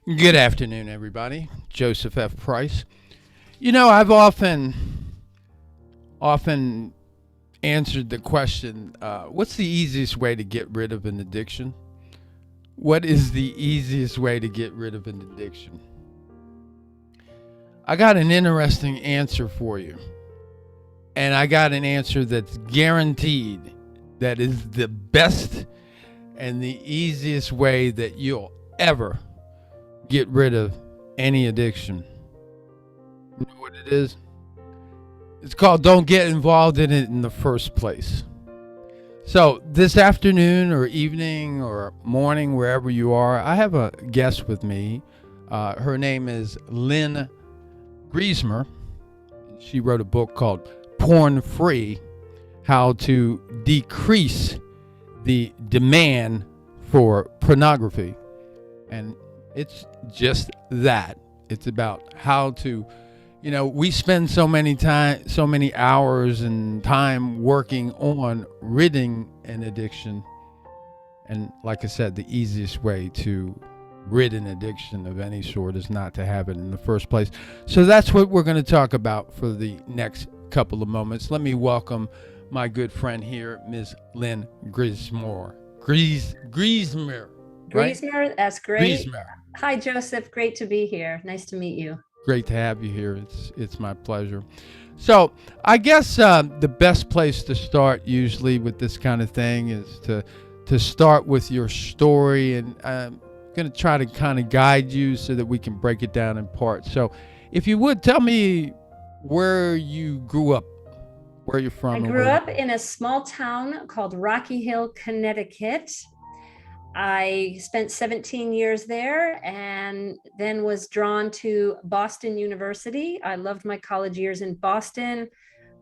Good afternoon, everybody. Joseph F. Price. I've often answered the question, what's the easiest way to get rid of an addiction? What is the easiest way to get rid of an addiction? I got an interesting answer for you. And I got an answer that's guaranteed that is the best and the easiest way that you'll ever get rid of any addiction. You know what it is? It's called don't get involved in it in the first place. So, this afternoon or evening or morning, wherever you are, I have a guest with me. Her name is Lynn Griesemer. She wrote a book called Porn Free: How to Decrease the Demand for Pornography. And it's just that. It's about how to, we spend so many hours and time working on ridding an addiction. And like I said, the easiest way to rid an addiction of any sort is not to have it in the first place. So that's what we're going to talk about for the next couple of moments. Let me welcome my good friend here, Ms. Lynn Griesemer. Griesemer. Right? Griesemer, that's great. Griesemer. Hi, Joseph. Great to be here. Nice to meet you. Great to have you here. It's my pleasure. So I guess the best place to start usually with this kind of thing is to start with your story, and I'm going to try to kind of guide you so that we can break it down in parts. So if you would tell me where you grew up, where you're I from, and grew where. up in a small town called Rocky Hill, Connecticut. I spent 17 years there and then was drawn to Boston University. I loved my college years in Boston.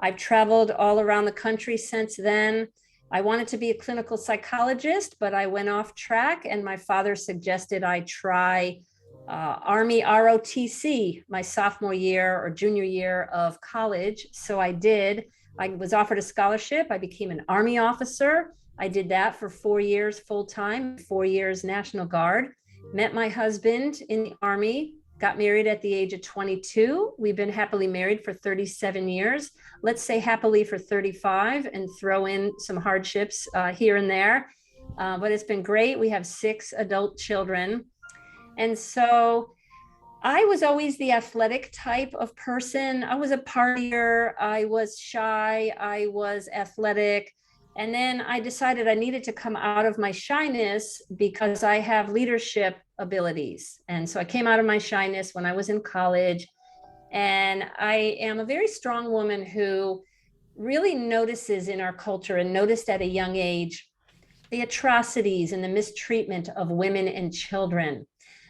I've traveled all around the country since then. I wanted to be a clinical psychologist, but I went off track, and my father suggested I try Army ROTC my sophomore year or junior year of college. So I did. I was offered a scholarship. I became an Army officer. I did that for 4 years full time, 4 years National Guard. Met my husband in the Army, got married at the age of 22. We've been happily married for 37 years. Let's say happily for 35 and throw in some hardships here and there. But it's been great. We have 6 adult children. And so I was always the athletic type of person. I was a partier, I was shy, I was athletic. And then I decided I needed to come out of my shyness because I have leadership abilities. And so I came out of my shyness when I was in college. And I am a very strong woman who really notices in our culture and noticed at a young age the atrocities and the mistreatment of women and children,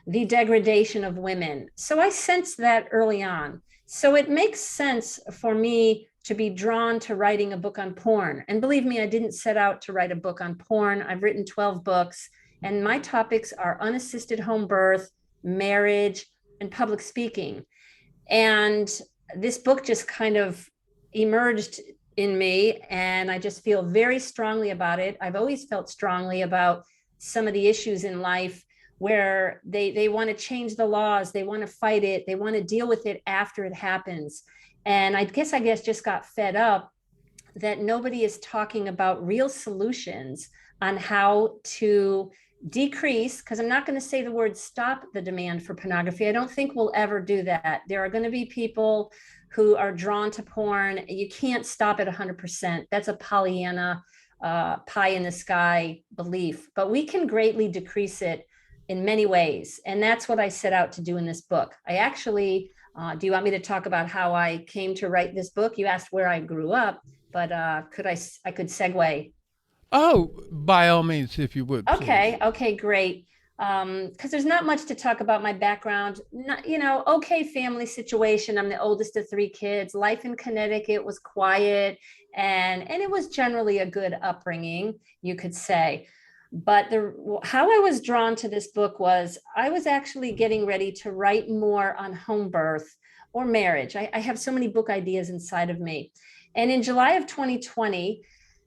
the degradation of women. So I sensed that early on. So it makes sense for me to be drawn to writing a book on porn. And believe me, I didn't set out to write a book on porn. I've written 12 books, and my topics are unassisted home birth, marriage, and public speaking. And this book just kind of emerged in me, and I just feel very strongly about it. I've always felt strongly about some of the issues in life where they want to change the laws, they want to fight it, they want to deal with it after it happens. And I guess just got fed up that nobody is talking about real solutions on how to decrease, because I'm not going to say the word stop the demand for pornography. I don't think we'll ever do that. There are going to be people who are drawn to porn. You can't stop it 100%. That's a Pollyanna, pie in the sky belief, but we can greatly decrease it in many ways. And that's what I set out to do in this book. I actually, do you want me to talk about how I came to write this book? You asked where I grew up, but I could segue. Oh, by all means, if you would, please. Okay, great. Because there's not much to talk about my background. Not, okay, family situation. I'm the oldest of 3 kids. Life in Connecticut was quiet, and it was generally a good upbringing, you could say. But the how I was drawn to this book was I was actually getting ready to write more on home birth or marriage. I have so many book ideas inside of me. And in July of 2020,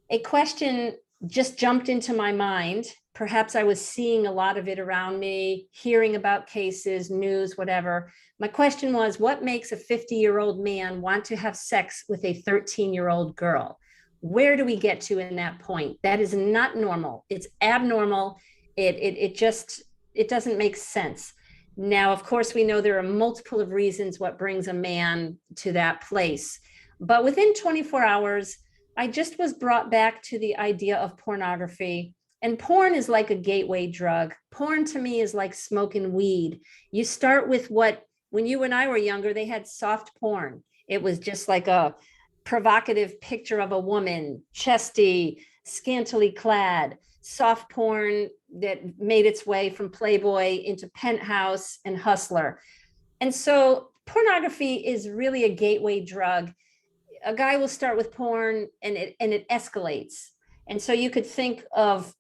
a question just jumped into my mind. perhaps I was seeing a lot of it around me, hearing about cases, news, whatever. My question was, what makes a 50-year-old man want to have sex with a 13-year-old girl? Where do we get to in that point? That is not normal. It's abnormal. It just, it doesn't make sense. Now, of course, we know there are multiple of reasons what brings a man to that place. But within 24 hours, I just was brought back to the idea of pornography. And porn is like a gateway drug. Porn to me is like smoking weed. You start with what, when you and I were younger, they had soft porn. It was just like a provocative picture of a woman, chesty, scantily clad, soft porn that made its way from Playboy into Penthouse and Hustler. And so pornography is really a gateway drug. A guy will start with porn and it escalates. And so you could think of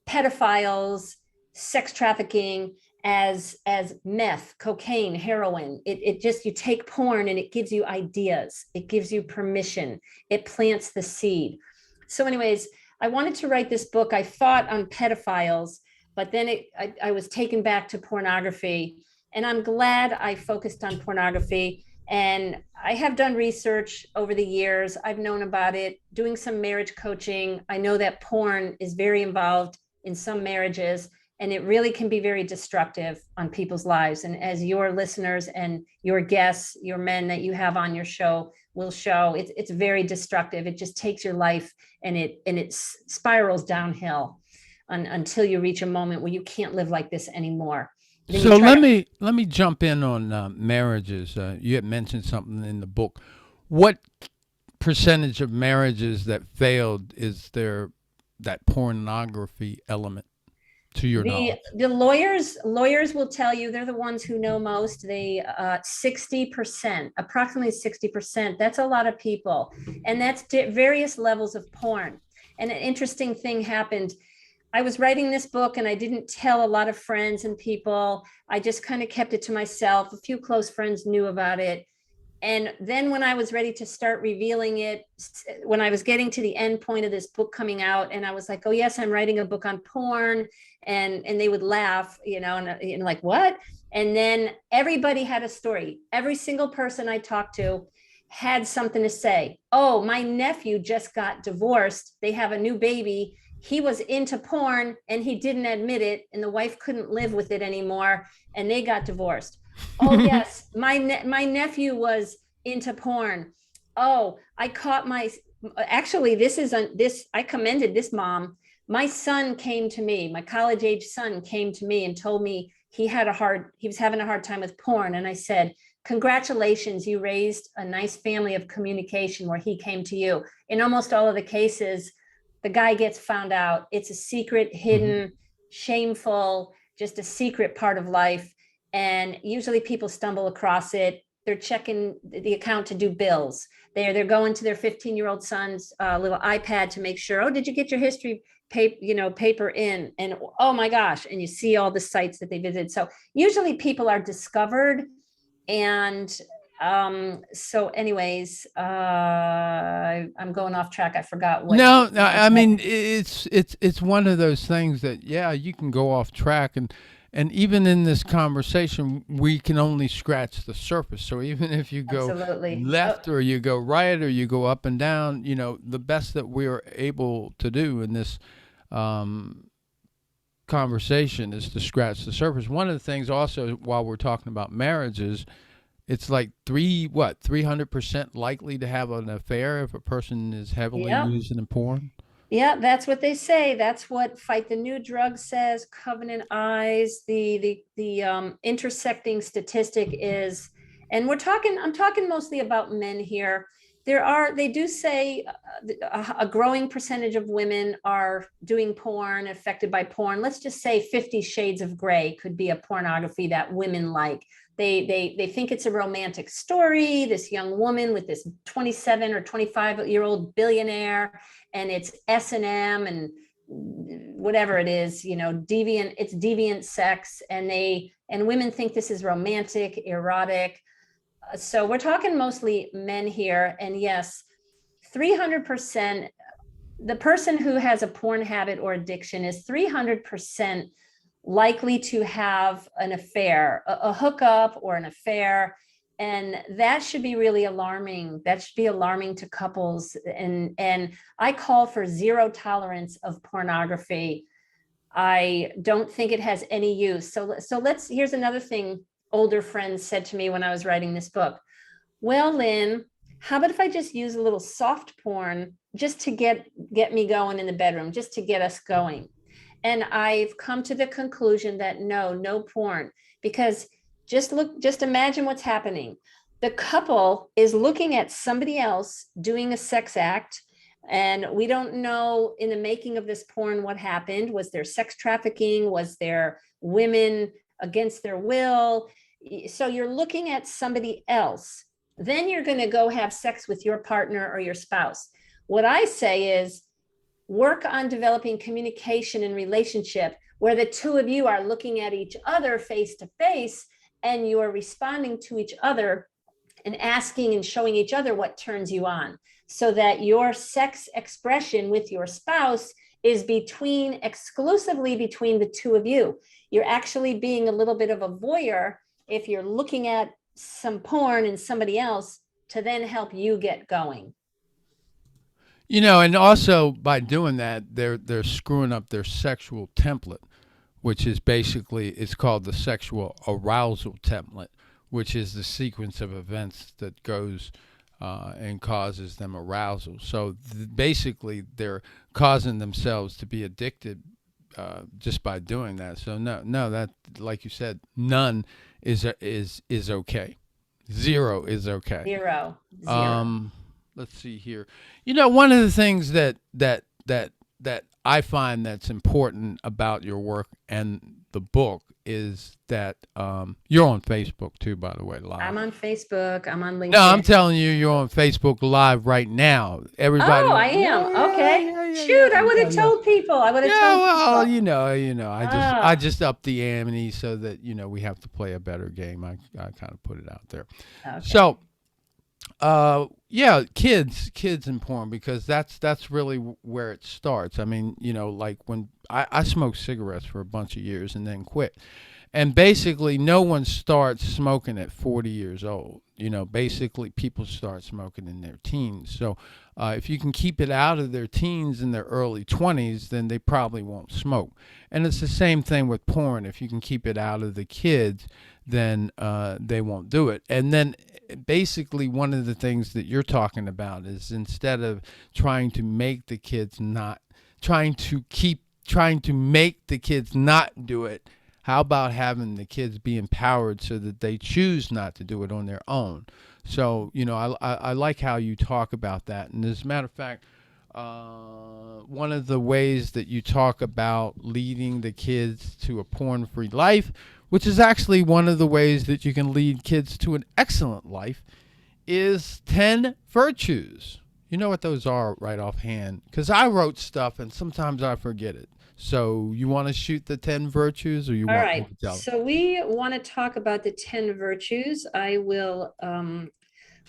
pedophiles, sex trafficking as meth, cocaine, heroin. It just, you take porn and it gives you ideas, it gives you permission, it plants the seed. So anyways, I wanted to write this book. I thought on pedophiles, but then I was taken back to pornography, and I'm glad I focused on pornography. And I have done research over the years. I've known about it, doing some marriage coaching. I know that porn is very involved in some marriages, and it really can be very destructive on people's lives. And as your listeners and your guests, your men that you have on your show will show, it's very destructive. It just takes your life and it spirals downhill until you reach a moment where you can't live like this anymore. So let me jump in on marriages. You had mentioned something in the book. What percentage of marriages that failed is there that pornography element, to your knowledge? The lawyers will tell you, they're the ones who know most. They 60%, approximately 60%. That's a lot of people, and that's various levels of porn. And an interesting thing happened. I was writing this book and I didn't tell a lot of friends and people. I just kind of kept it to myself. A few close friends knew about it. And then when I was ready to start revealing it, when I was getting to the end point of this book coming out, and I was like, oh yes, I'm writing a book on porn. And they would laugh, and like, what? And then everybody had a story. Every single person I talked to had something to say. Oh, my nephew just got divorced. They have a new baby. He was into porn and he didn't admit it, and the wife couldn't live with it anymore, and they got divorced. Oh yes, my nephew was into porn. Oh, I caught actually, I commended this mom. My son came to me, my college age son came to me and told me he was having a hard time with porn. And I said, congratulations, you raised a nice family of communication where he came to you. In almost all of the cases, the guy gets found out. It's a secret, hidden, shameful, just a secret part of life. And usually people stumble across it. They're checking the account to do bills. They're going to their 15-year-old son's little iPad to make sure, oh, did you get your history paper in? And oh my gosh, and you see all the sites that they visited. So usually people are discovered. And so anyways, I'm going off track. I forgot what. No, I mean, it's one of those things that, yeah, you can go off track, and even in this conversation, we can only scratch the surface. So even if you go Absolutely. left or you go right or you go up and down, the best that we are able to do in this conversation is to scratch the surface. One of the things also, while we're talking about marriages, it's like 300% likely to have an affair if a person is heavily using in porn. Yeah, that's what they say. That's what Fight the New Drug says. Covenant Eyes, the intersecting statistic is, and I'm talking mostly about men here. They do say a growing percentage of women are doing porn, affected by porn. Let's just say 50 Shades of Grey could be a pornography that women like. They think it's a romantic story, this young woman with this 27 or 25-year-old billionaire, and it's S&M and whatever it is, deviant, it's deviant sex, and women think this is romantic, erotic. So we're talking mostly men here. And yes, 300% the person who has a porn habit or addiction is 300% likely to have an affair, a hookup or an affair. And that should be really alarming. That should be alarming to couples. And I call for zero tolerance of pornography. I don't think it has any use. So here's another thing older friends said to me when I was writing this book. Well, Lynn, how about if I just use a little soft porn just to get me going in the bedroom, just to get us going? And I've come to the conclusion that no porn, because just imagine what's happening. The couple is looking at somebody else doing a sex act, and we don't know in the making of this porn what happened. Was there sex trafficking? Was there women against their will? So you're looking at somebody else. Then you're going to go have sex with your partner or your spouse. What I say is work on developing communication and relationship where the two of you are looking at each other face to face and you are responding to each other and asking and showing each other what turns you on, so that your sex expression with your spouse is exclusively between the two of you. You're actually being a little bit of a voyeur if you're looking at some porn and somebody else to then help you get going. And also by doing that, they're screwing up their sexual template, which is basically it's called the sexual arousal template, which is the sequence of events that goes and causes them arousal. So basically, they're causing themselves to be addicted just by doing that. So no, that like you said, none is okay. Zero is okay. Zero. Let's see here. One of the things that I find that's important about your work and the book is that you're on Facebook too, by the way, live. I'm on Facebook. I'm on LinkedIn. No, I'm telling you, you're on Facebook Live right now. Everybody. Oh, I am. Okay. Shoot, I would have told people. I would have told Well, people. I just upped the ante so that we have to play a better game. I kind of put it out there. Okay. So, yeah, kids and porn, because that's really where it starts. I mean, like when I smoked cigarettes for a bunch of years and then quit. And basically, no one starts smoking at 40 years old. Basically, people start smoking in their teens. So, if you can keep it out of their teens and their early 20s, then they probably won't smoke. And it's the same thing with porn. If you can keep it out of the kids, then they won't do it. And then basically, one of the things that you're talking about is instead of trying to make the kids not, trying to make the kids not do it, how about having the kids be empowered so that they choose not to do it on their own? So, I like how you talk about that. And as a matter of fact, one of the ways that you talk about leading the kids to a porn-free life, which is actually one of the ways that you can lead kids to an excellent life, is 10 virtues. You know what those are right offhand? Because I wrote stuff and sometimes I forget it. So you want to shoot the 10 virtues, or you All want right. me to tell? So we want to talk about the 10 virtues. I will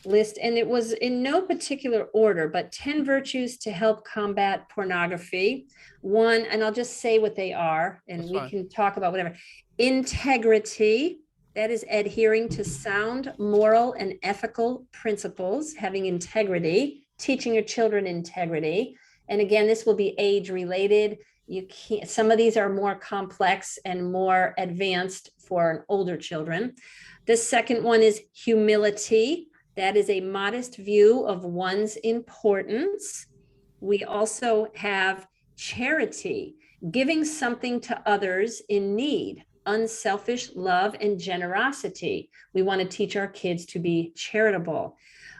list, and it was in no particular order, but 10 virtues to help combat pornography. One, and I'll just say what they are, and That's we fine. can talk about whatever. Integrity, that is adhering to sound moral and ethical principles, having integrity, teaching your children integrity. And again, this will be age related. You can't, some of these are more complex and more advanced for older children. The second one is humility. That is a modest view of one's importance. We also have charity, giving something to others in need, unselfish love and generosity. We want to teach our kids to be charitable.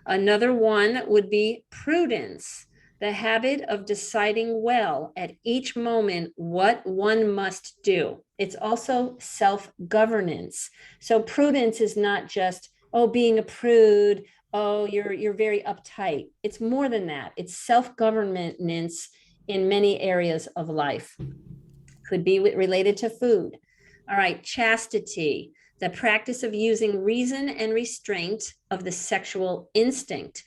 Another one would be prudence, the habit of deciding well at each moment what one must do. It's also self-governance. So prudence is not just, oh, being a prude, oh, you're very uptight. It's more than that. It's self-governance in many areas of life. Could be related to food. All right, chastity, the practice of using reason and restraint of the sexual instinct.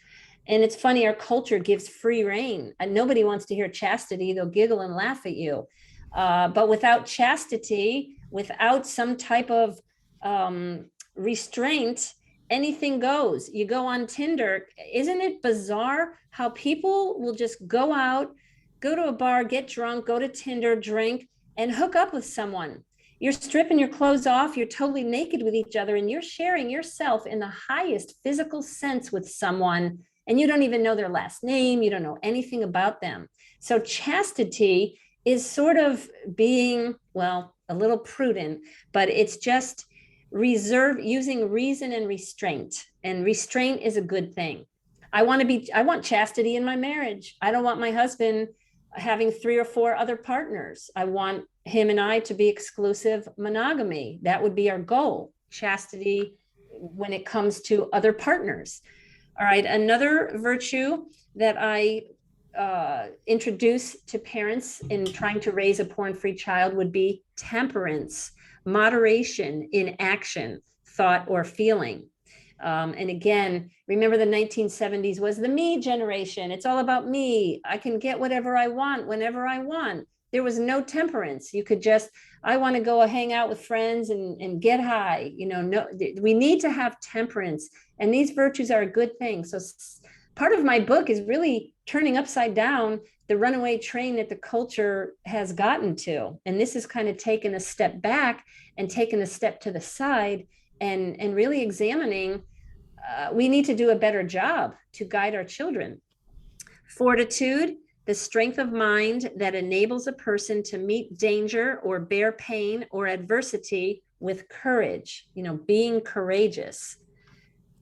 And it's funny, our culture gives free rein, and nobody wants to hear chastity. They'll giggle and laugh at you. But without chastity, without some type of restraint, anything goes. You go on Tinder. Isn't it bizarre how people will just go out, go to a bar, get drunk, go to Tinder, drink, and hook up with someone? You're stripping your clothes off, you're totally naked with each other, and you're sharing yourself in the highest physical sense with someone, and you don't even know their last name, you don't know anything about them. So chastity is sort of being, well, a little prudent, but it's just using reason and restraint. And restraint is a good thing. I want chastity in my marriage. I don't want my husband having 3 or 4 other partners. I want him and I to be exclusive monogamy. That would be our goal. Chastity when it comes to other partners. All right, another virtue that I introduce to parents in trying to raise a porn-free child would be temperance, moderation in action, thought, or feeling. And again, remember the 1970s was the me generation. It's all about me. I can get whatever I want whenever I want. There was no temperance. You could just, I want to go hang out with friends and get high. No, we need to have temperance, and these virtues are a good thing. So part of my book is really turning upside down the runaway train that the culture has gotten to. And this is kind of taking a step back and taking a step to the side and really examining, we need to do a better job to guide our children. Fortitude, the strength of mind that enables a person to meet danger or bear pain or adversity with courage, being courageous.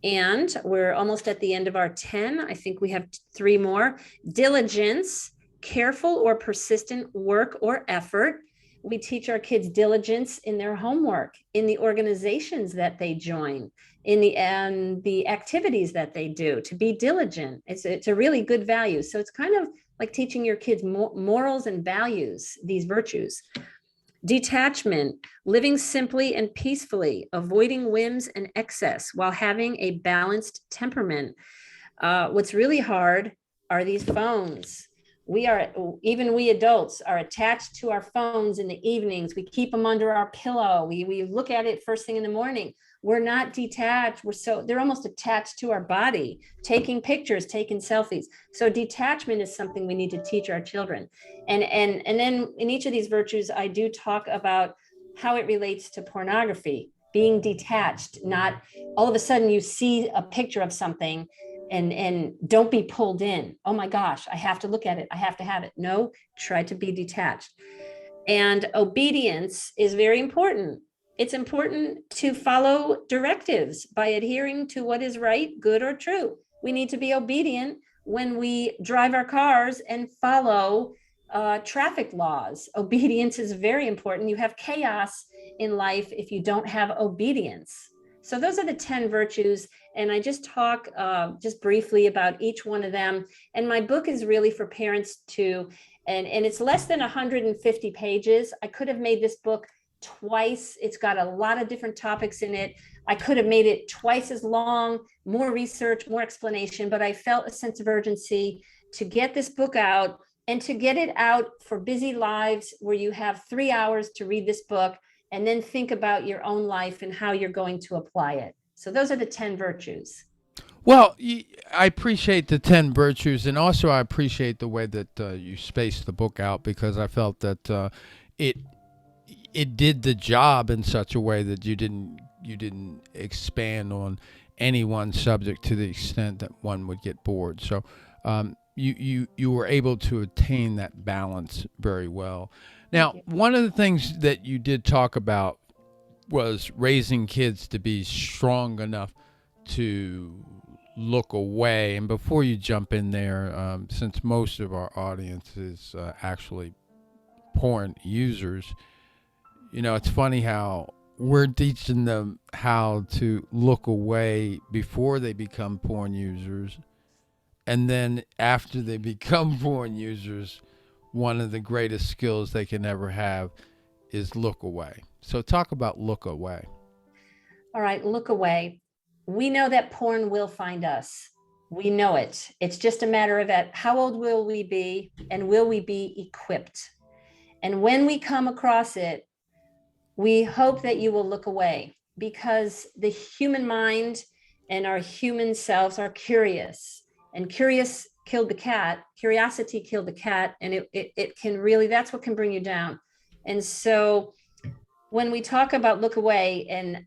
And we're almost at the end of our 10. I think we have 3 more. Diligence, careful or persistent work or effort. We teach our kids diligence in their homework, in the organizations that they join, in the activities that they do, to be diligent. It's a really good value. So it's kind of like teaching your kids morals and values, these virtues. Detachment, living simply and peacefully, avoiding whims and excess while having a balanced temperament. What's really hard are these phones. Even we adults are attached to our phones in the evenings. We keep them under our pillow. We look at it first thing in the morning. We're not detached. They're almost attached to our body, taking pictures, taking selfies. So detachment is something we need to teach our children. And then in each of these virtues, I do talk about how it relates to pornography, being detached, not all of a sudden you see a picture of something and don't be pulled in. Oh my gosh, I have to look at it. I have to have it. No, try to be detached. And obedience is very important. It's important to follow directives by adhering to what is right, good, or true. We need to be obedient when we drive our cars and follow traffic laws. Obedience is very important. You have chaos in life if you don't have obedience. So those are the 10 virtues. And I just talk just briefly about each one of them. And my book is really for parents too. And it's less than 150 pages. I could have made this book twice. It's got a lot of different topics in it. I could have made it twice as long, more research, more explanation, but I felt a sense of urgency to get this book out and to get it out for busy lives where you have 3 hours to read this book and then think about your own life and how you're going to apply it. So those are the 10 virtues. Well, I appreciate the 10 virtues, and also I appreciate the way that you spaced the book out, because I felt that it it did the job in such a way that you didn't expand on any one subject to the extent that one would get bored. So you were able to attain that balance very well. Now, one of the things that you did talk about was raising kids to be strong enough to look away. And before you jump in there, since most of our audience is actually porn users, it's funny how we're teaching them how to look away before they become porn users. And then after they become porn users, one of the greatest skills they can ever have is look away. So talk about look away. All right, look away. We know that porn will find us. We know it. It's just a matter of how old will we be, and will we be equipped? And when we come across it, we hope that you will look away, because the human mind and our human selves are curious, and curiosity killed the cat, and it can really, that's what can bring you down. And so when we talk about look away, and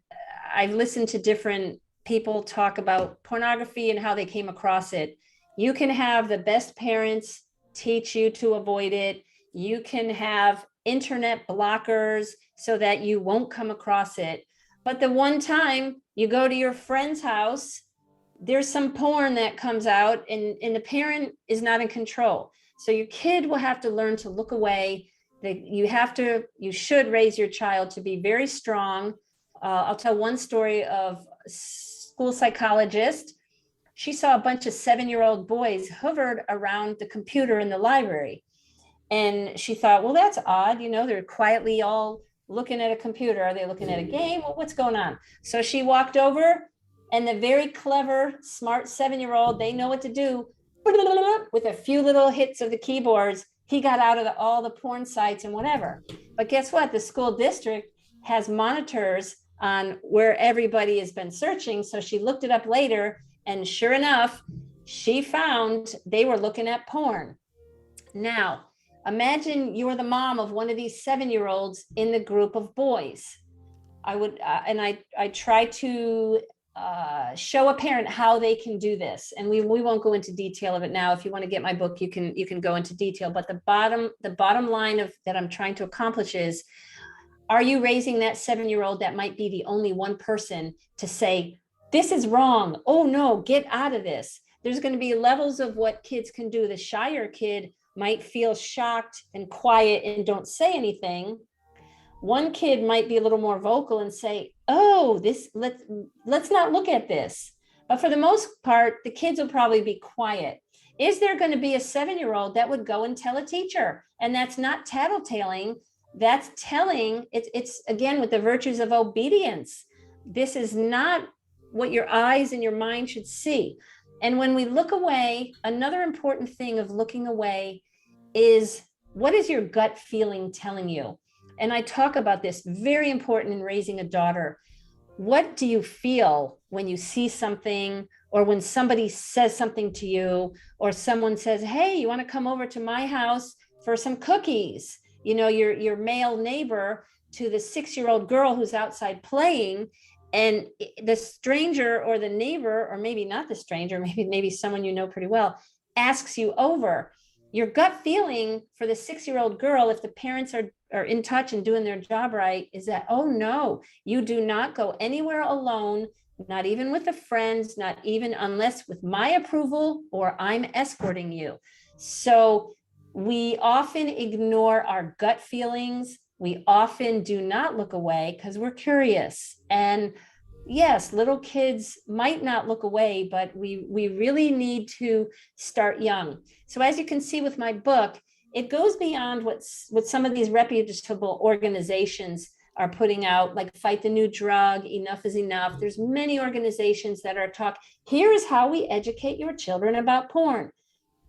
I've listened to different people talk about pornography and how they came across it. You can have the best parents teach you to avoid it. You can have internet blockers so that you won't come across it. But the one time you go to your friend's house, there's some porn that comes out, and the parent is not in control. So your kid will have to learn to look away. You should raise your child to be very strong. I'll tell one story of a school psychologist. She saw a bunch of 7-year-old boys hovered around the computer in the library. And she thought, well, that's odd. They're quietly all looking at a computer. Are they looking at a game? Well, what's going on? So she walked over, and the very clever, smart 7-year-old, they know what to do. With a few little hits of the keyboards, he got out of all the porn sites and whatever. But guess what? The school district has monitors on where everybody has been searching. So she looked it up later, and sure enough, she found they were looking at porn. Now, imagine you were the mom of one of these 7-year-olds in the group of boys. I try to show a parent how they can do this, and we won't go into detail of it now. If you want to get my book, you can go into detail. But the bottom line of that I'm trying to accomplish is, are you raising that 7-year-old that might be the only one person to say, this is wrong? Oh no, get out of this. There's going to be levels of what kids can do. The shyer kid might feel shocked and quiet and don't say anything. One kid might be a little more vocal and say, oh, let's not look at this. But for the most part, the kids will probably be quiet. Is there going to be a 7-year-old that would go and tell a teacher? And that's not tattletaling. That's telling. It's again, with the virtues of obedience. This is not what your eyes and your mind should see. And when we look away, another important thing of looking away is, what is your gut feeling telling you? And I talk about this, very important in raising a daughter. What do you feel when you see something, or when somebody says something to you, or someone says, hey, you want to come over to my house for some cookies? Your male neighbor to the 6-year-old girl who's outside playing, and the stranger or the neighbor, or maybe not the stranger, maybe someone you know pretty well, asks you over. Your gut feeling for the 6-year-old girl, if the parents are in touch and doing their job right, is that, oh no, you do not go anywhere alone, not even with a friend, not even unless with my approval or I'm escorting you. So we often ignore our gut feelings. We often do not look away because we're curious. And yes, little kids might not look away, but we really need to start young. So as you can see with my book, it goes beyond what some of these reputable organizations are putting out, like Fight the New Drug, Enough is Enough. There's many organizations that are here's how we educate your children about porn.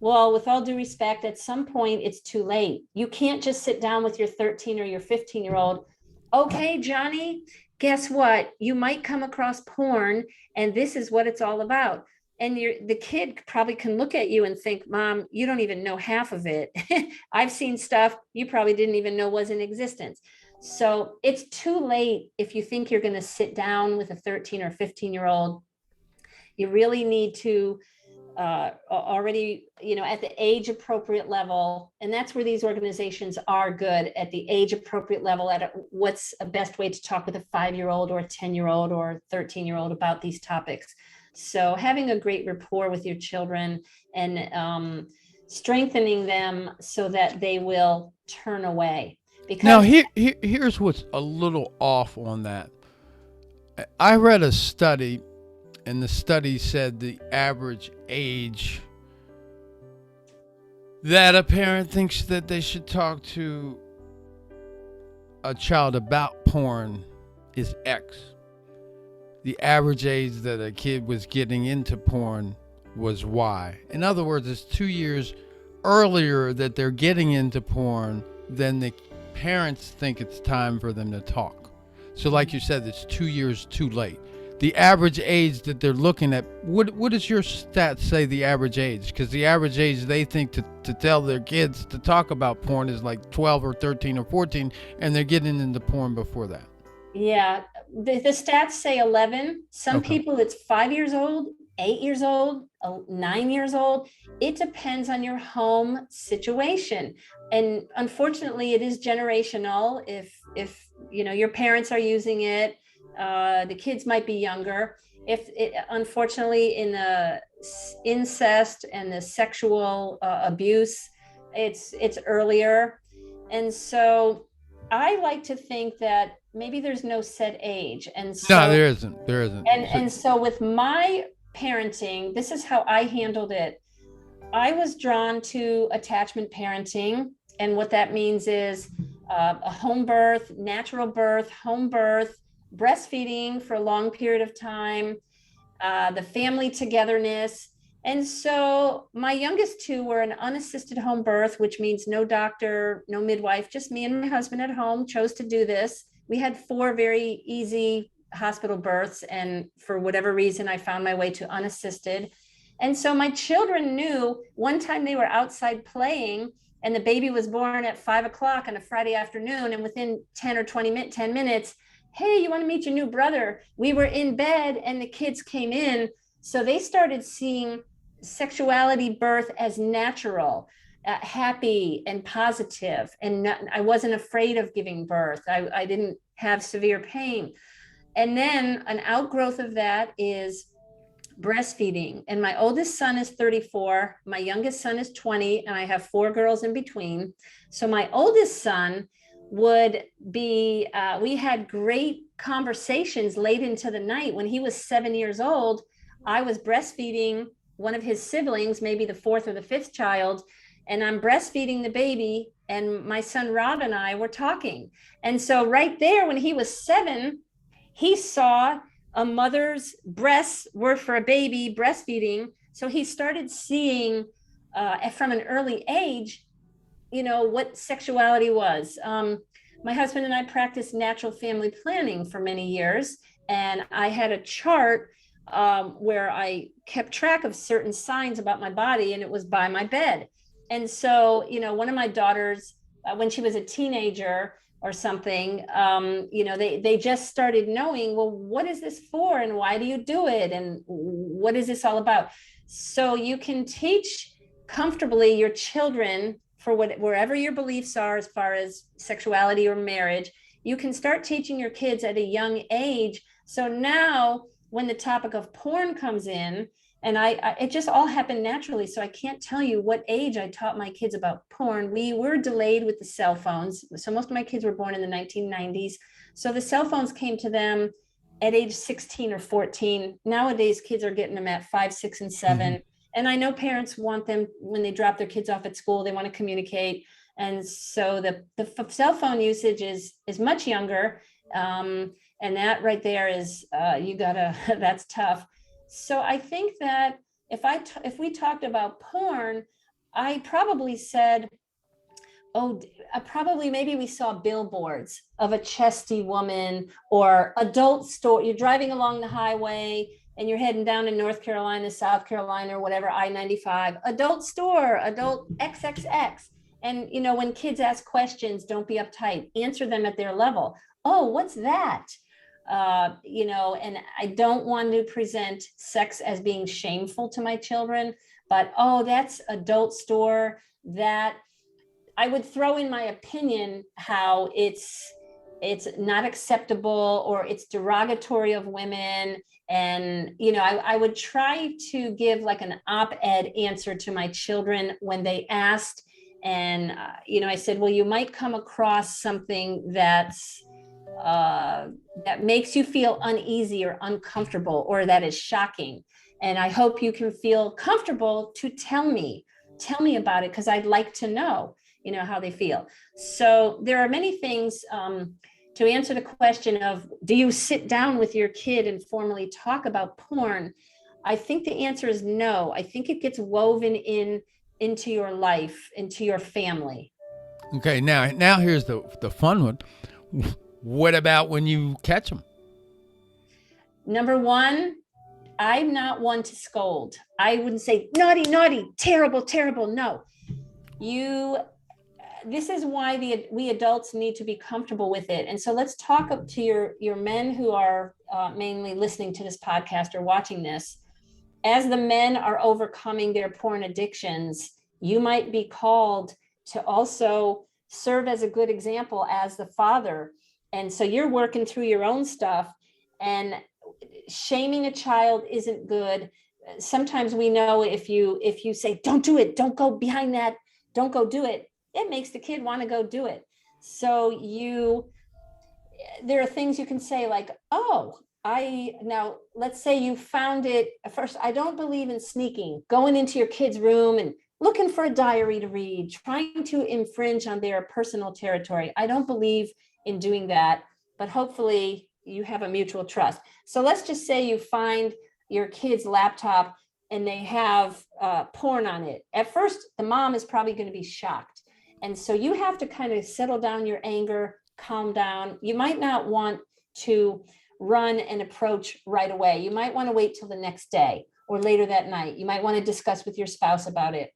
Well, with all due respect, at some point it's too late. You can't just sit down with your 13 or your 15-year-old. Okay, Johnny, guess what? You might come across porn, and this is what it's all about. And the kid probably can look at you and think, Mom, you don't even know half of it. I've seen stuff you probably didn't even know was in existence. So it's too late if you think you're going to sit down with a 13 or 15-year-old. You really need to already, at the age appropriate level. And that's where these organizations are good, at the age appropriate level, what's a best way to talk with a 5-year-old or a 10-year-old or a 13-year-old about these topics. So having a great rapport with your children and strengthening them so that they will turn away. Because now, here's what's a little off on that. I read a study, and the study said the average age that a parent thinks that they should talk to a child about porn is X. The average age that a kid was getting into porn was why. In other words, it's 2 years earlier that they're getting into porn than the parents think it's time for them to talk. So like you said, it's 2 years too late. The average age that they're looking at, what does your stats say the average age? Because the average age they think to tell their kids to talk about porn is like 12 or 13 or 14, and they're getting into porn before that. Yeah, the stats say 11. Some Okay. people it's 5 years old, 8 years old, 9 years old. It depends on your home situation. And unfortunately, it is generational. If your parents are using it, the kids might be younger. If it, unfortunately, in the incest and the sexual abuse, it's earlier. And so I like to think that maybe there's no set age. And No, so there isn't. There isn't. and so with my parenting, this is how I handled it. I was drawn to attachment parenting. And what that means is a home birth, natural birth, home birth, breastfeeding for a long period of time, the family togetherness. And so my youngest two were an unassisted home birth, which means no doctor, no midwife, just me and my husband at home chose to do this. We had 4 very easy hospital births. And for whatever reason, I found my way to unassisted. And so my children knew one time they were outside playing and the baby was born at 5 o'clock on a Friday afternoon. And within 10 or 10 minutes, hey, you want to meet your new brother? We were in bed and the kids came in. So they started seeing sexuality birth as natural, happy and positive. And I wasn't afraid of giving birth. I didn't have severe pain. And then an outgrowth of that is breastfeeding. And my oldest son is 34, my youngest son is 20, and I have 4 girls in between. So my oldest son would be, we had great conversations late into the night. When he was 7 years old, I was breastfeeding one of his siblings, maybe the 4th or the 5th child, and I'm breastfeeding the baby. And my son Rob and I were talking. And so right there, when he was 7, he saw a mother's breasts were for a baby breastfeeding. So he started seeing from an early age, what sexuality was. My husband and I practiced natural family planning for many years. And I had a chart where I kept track of certain signs about my body, and it was by my bed. And so, one of my daughters, when she was a teenager, or something, they just started knowing, well, what is this for? And why do you do it? And what is this all about? So you can teach comfortably your children for wherever your beliefs are, as far as sexuality or marriage, you can start teaching your kids at a young age. So now when the topic of porn comes in, and it just all happened naturally. So I can't tell you what age I taught my kids about porn. We were delayed with the cell phones. So most of my kids were born in the 1990s. So the cell phones came to them at age 16 or 14. Nowadays, kids are getting them at 5, 6, and 7. Mm-hmm. And I know parents want them, when they drop their kids off at school, they want to communicate. And so the cell phone usage is much younger. And that right there is, that's tough. So I think that if we talked about porn, I probably said, probably maybe we saw billboards of a chesty woman or adult store. You're driving along the highway and you're heading down in North Carolina, South Carolina, or whatever, I-95, adult store, adult XXX. And, when kids ask questions, don't be uptight, answer them at their level. Oh, what's that? And I don't want to present sex as being shameful to my children, but, that's adult store. That I would throw in my opinion, how it's not acceptable or it's derogatory of women. And, I would try to give like an op-ed answer to my children when they asked. And, I said, well, you might come across something that makes you feel uneasy or uncomfortable, or that is shocking. And I hope you can feel comfortable to tell me about it, because I'd like to know, how they feel. So there are many things to answer the question of, do you sit down with your kid and formally talk about porn? I think the answer is no. I think it gets woven into your life, into your family. Okay, now here's the fun one. What about when you catch them? Number one, I'm not one to scold. I wouldn't say naughty, naughty, terrible, terrible. No, you. This is why we adults need to be comfortable with it. And so let's talk up to your men who are mainly listening to this podcast or watching this. As the men are overcoming their porn addictions, you might be called to also serve as a good example as the father. And so you're working through your own stuff, and shaming a child isn't good. Sometimes we know if you say, don't do it, don't go behind that, don't go do it, it makes the kid want to go do it. So there are things you can say like, oh, now let's say you found it first. I don't believe in sneaking, going into your kid's room and looking for a diary to read, trying to infringe on their personal territory. I don't believe in doing that, but hopefully you have a mutual trust. So let's just say you find your kid's laptop and they have porn on it. At first, the mom is probably going to be shocked. And so you have to kind of settle down your anger, calm down. You might not want to run and approach right away. You might want to wait till the next day or later that night. You might want to discuss with your spouse about it.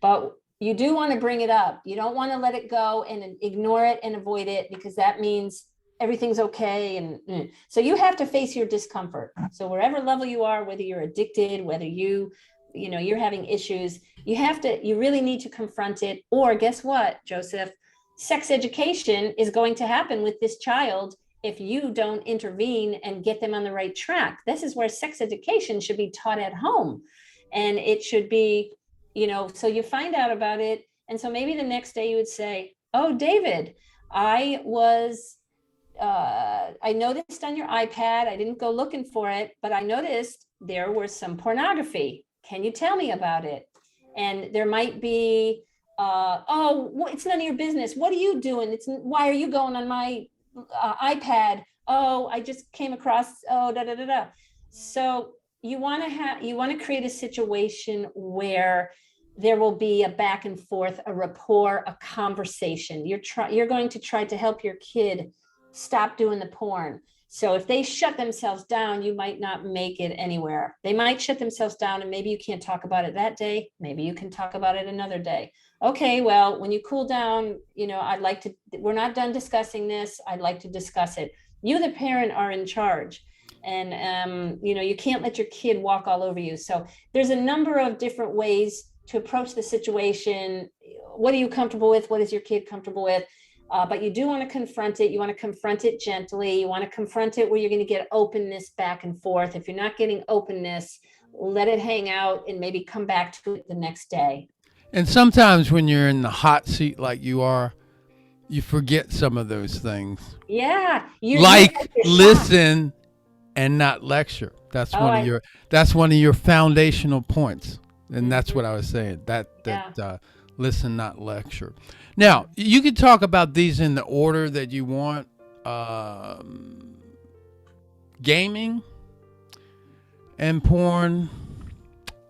But you do want to bring it up. You don't want to let it go and ignore it and avoid it, because that means everything's okay. And so you have to face your discomfort. So wherever level you are, whether you're addicted, whether you're having issues, you really need to confront it. Or guess what, Joseph? Sex education is going to happen with this child if you don't intervene and get them on the right track. This is where sex education should be taught at home. And it should be, so you find out about it. And so maybe the next day you would say, oh, David, I noticed on your iPad, I didn't go looking for it, but I noticed there was some pornography. Can you tell me about it? And there might be, it's none of your business. What are you doing? Why are you going on my iPad? Oh, I just came across, So you want to create a situation where there will be a back and forth, a rapport, a conversation. You're going to try to help your kid stop doing the porn. So if they shut themselves down, you might not make it anywhere. They might shut themselves down and maybe you can't talk about it that day. Maybe you can talk about it another day. Okay, well, when you cool down, we're not done discussing this. I'd like to discuss it. You, the parent, are in charge. And, you can't let your kid walk all over you. So there's a number of different ways to approach the situation. What are you comfortable with? What is your kid comfortable with? But you do want to confront it. You want to confront it gently. You want to confront it where you're going to get openness back and forth. If you're not getting openness, let it hang out and maybe come back to it the next day. And sometimes when you're in the hot seat like you are, you forget some of those things. Yeah. Like listen and not lecture. That's one of your foundational points. And that's what I was saying. Listen, not lecture. Now, you can talk about these in the order that you want. Gaming and porn.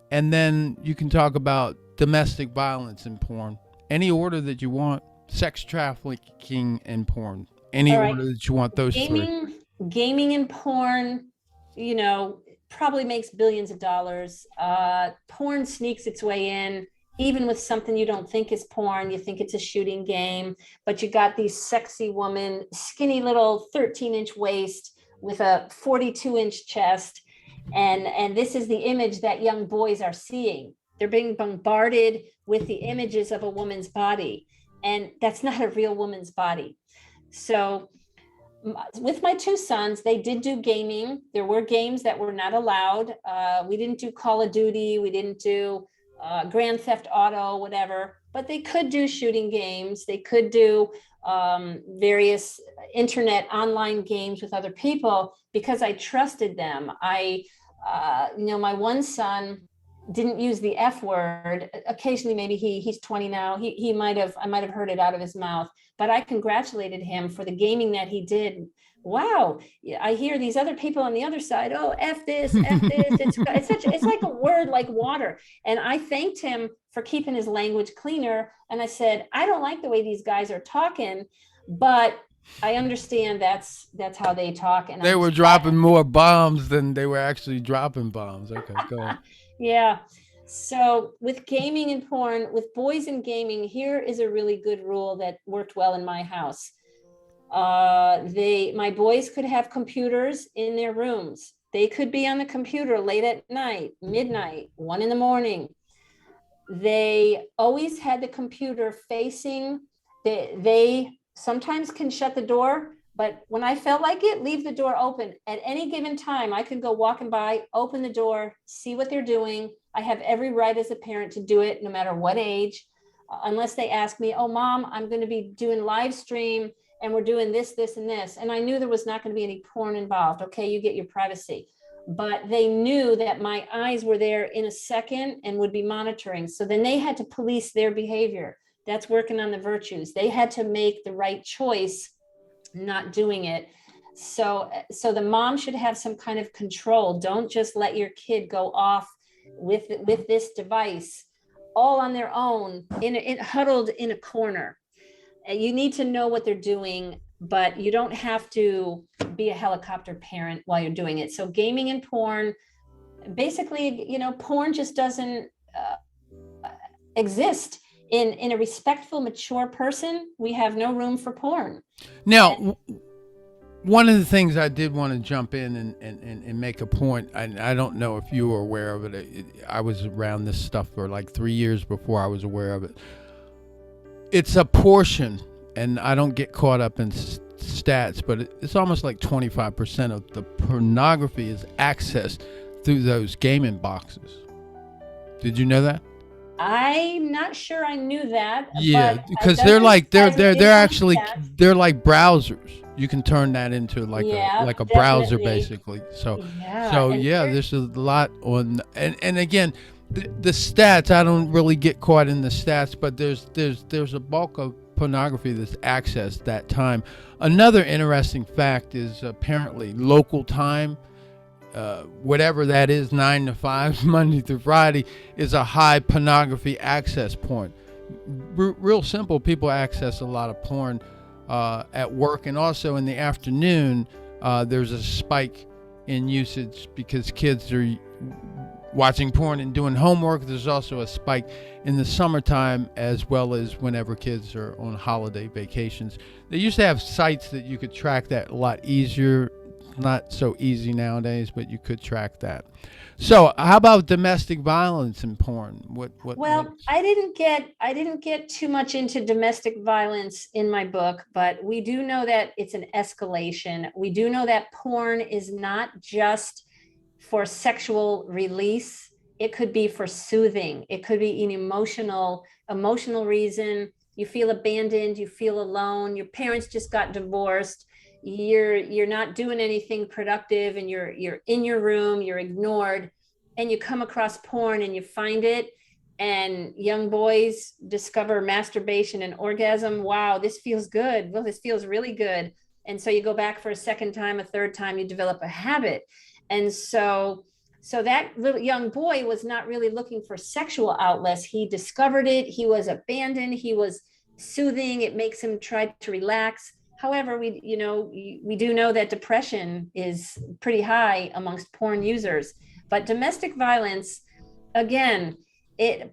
And then you can talk about domestic violence and porn. Any order that you want. Sex trafficking and porn. Any order that you want, those three. Gaming and porn, probably makes billions of dollars. Porn sneaks its way in. Even with something you don't think is porn, you think it's a shooting game, but you got these sexy woman, skinny little 13-inch waist with a 42-inch chest. And this is the image that young boys are seeing. They're being bombarded with the images of a woman's body. And that's not a real woman's body. So with my two sons, they did do gaming. There were games that were not allowed. We didn't do Call of Duty. We didn't do Grand Theft Auto, whatever, but they could do shooting games. They could do various internet online games with other people because I trusted them. My one son, didn't use the F word. Occasionally, maybe he's 20 now. I might have heard it out of his mouth, but I congratulated him for the gaming that he did. Wow, I hear these other people on the other side. Oh, F this, F this. It's like a word like water. And I thanked him for keeping his language cleaner. And I said, I don't like the way these guys are talking, but I understand that's how they talk. And They were dropping more bombs than they were actually dropping bombs. Okay, go ahead. Yeah. So with gaming and porn, with boys and gaming, here is a really good rule that worked well in my house. My boys could have computers in their rooms. They could be on the computer late at night, midnight, 1 in the morning. They always had the computer facing. They sometimes can shut the door, but when I felt like it, leave the door open. At any given time, I could go walking by, open the door, see what they're doing. I have every right as a parent to do it, no matter what age, unless they ask me, oh, mom, I'm going to be doing live stream and we're doing this, this, and this. And I knew there was not going to be any porn involved. Okay, you get your privacy. But they knew that my eyes were there in a second and would be monitoring. So then they had to police their behavior. That's working on the virtues. They had to make the right choice, not doing it. So the mom should have some kind of control. Don't just let your kid go off with this device all on their own, huddled in a corner. You need to know what they're doing, but you don't have to be a helicopter parent while you're doing it. So gaming and porn, basically, porn just doesn't exist. In a respectful, mature person, we have no room for porn. Now, one of the things I did want to jump in and make a point, I don't know if you were aware of it. I was around this stuff for like 3 years before I was aware of it. It's a portion, and I don't get caught up in stats, but it's almost like 25% of the pornography is accessed through those gaming boxes. Did you know that? I'm not sure I knew that. Yeah, but because it they're like doesn't surprise me they're based on actually stats. they're like browsers. You can turn that into like Yeah, a browser definitely. basically. So Yeah, and yeah, here, there's a lot on, and again, the stats. I don't really get caught in the stats, but there's a bulk of pornography that's accessed that time. Another interesting fact is apparently local time, whatever that is, 9 to 5, Monday through Friday, is a high pornography access point. Real simple, people access a lot of porn at work, and also in the afternoon. There's a spike in usage because kids are watching porn and doing homework. There's also a spike in the summertime, as well as whenever kids are on holiday vacations. They used to have sites that you could track that a lot easier. Not so easy nowadays, but you could track that. So, how about domestic violence in porn? well, I didn't get too much into domestic violence in my book, but we do know that it's an escalation. We do know that porn is not just for sexual release. It could be for soothing. It could be an emotional reason. You feel abandoned, you feel alone, your parents just got divorced, you're not doing anything productive, and you're in your room, you're ignored, and you come across porn and you find it, and young boys discover masturbation and orgasm. Wow, this feels good. Well, this feels really good. And so you go back for a second time, a third time, you develop a habit. And so that little young boy was not really looking for sexual outlets. He discovered it. He was abandoned. He was soothing. It makes him try to relax. However, we do know that depression is pretty high amongst porn users. But domestic violence, again, the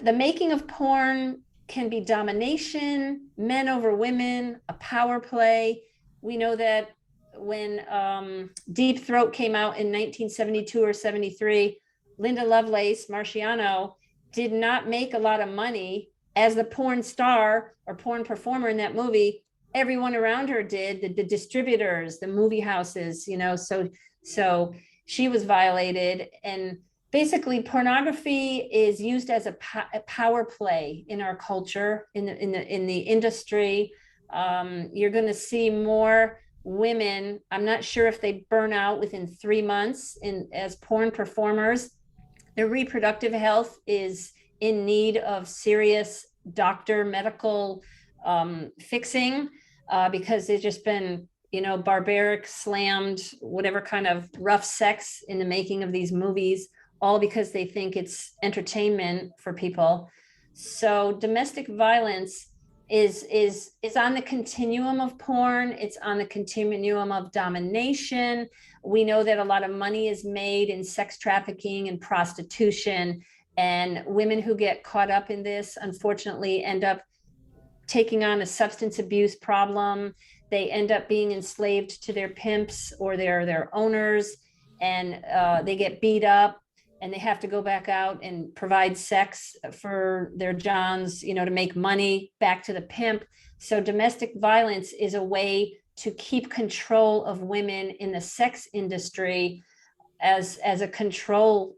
making of porn can be domination, men over women, a power play. We know that when Deep Throat came out in 1972 or 73, Linda Lovelace, Marciano, did not make a lot of money as the porn star or porn performer in that movie. Everyone around her did, the distributors, the movie houses, so she was violated. And basically, pornography is used as a power play in our culture, in the industry. You're going to see more women. I'm not sure if they burn out within 3 months as porn performers. Their reproductive health is in need of serious medical fixing, because they've just been, barbaric, slammed, whatever kind of rough sex in the making of these movies, all because they think it's entertainment for people. So domestic violence is on the continuum of porn. It's on the continuum of domination. We know that a lot of money is made in sex trafficking and prostitution, and women who get caught up in this, unfortunately, end up taking on a substance abuse problem. They end up being enslaved to their pimps or their owners, and they get beat up, and they have to go back out and provide sex for their johns, to make money back to the pimp. So domestic violence is a way to keep control of women in the sex industry as a control.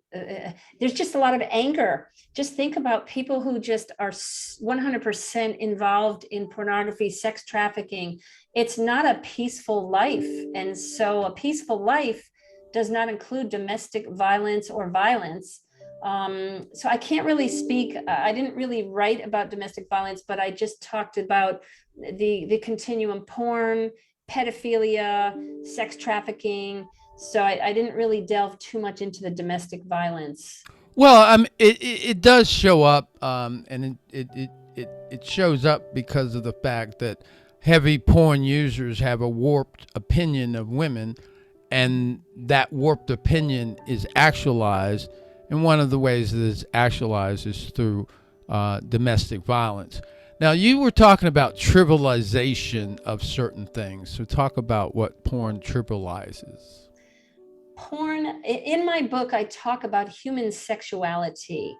There's just a lot of anger. Just think about people who just are 100% involved in pornography, sex trafficking. It's not a peaceful life. And so a peaceful life does not include domestic violence or violence. So I can't really speak. I didn't really write about domestic violence, but I just talked about the continuum: porn, pedophilia, sex trafficking. So I didn't really delve too much into the domestic violence. Well, it does show up, and it shows up because of the fact that heavy porn users have a warped opinion of women, and that warped opinion is actualized. And one of the ways that it's actualized is through domestic violence. Now, you were talking about trivialization of certain things. So talk about what porn trivializes. Porn, in my book, I talk about human sexuality.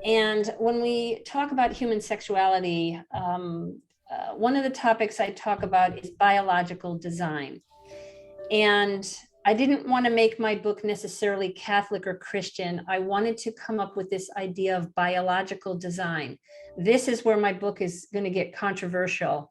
And when we talk about human sexuality, one of the topics I talk about is biological design. And I didn't want to make my book necessarily Catholic or Christian. I wanted to come up with this idea of biological design. This is where my book is going to get controversial,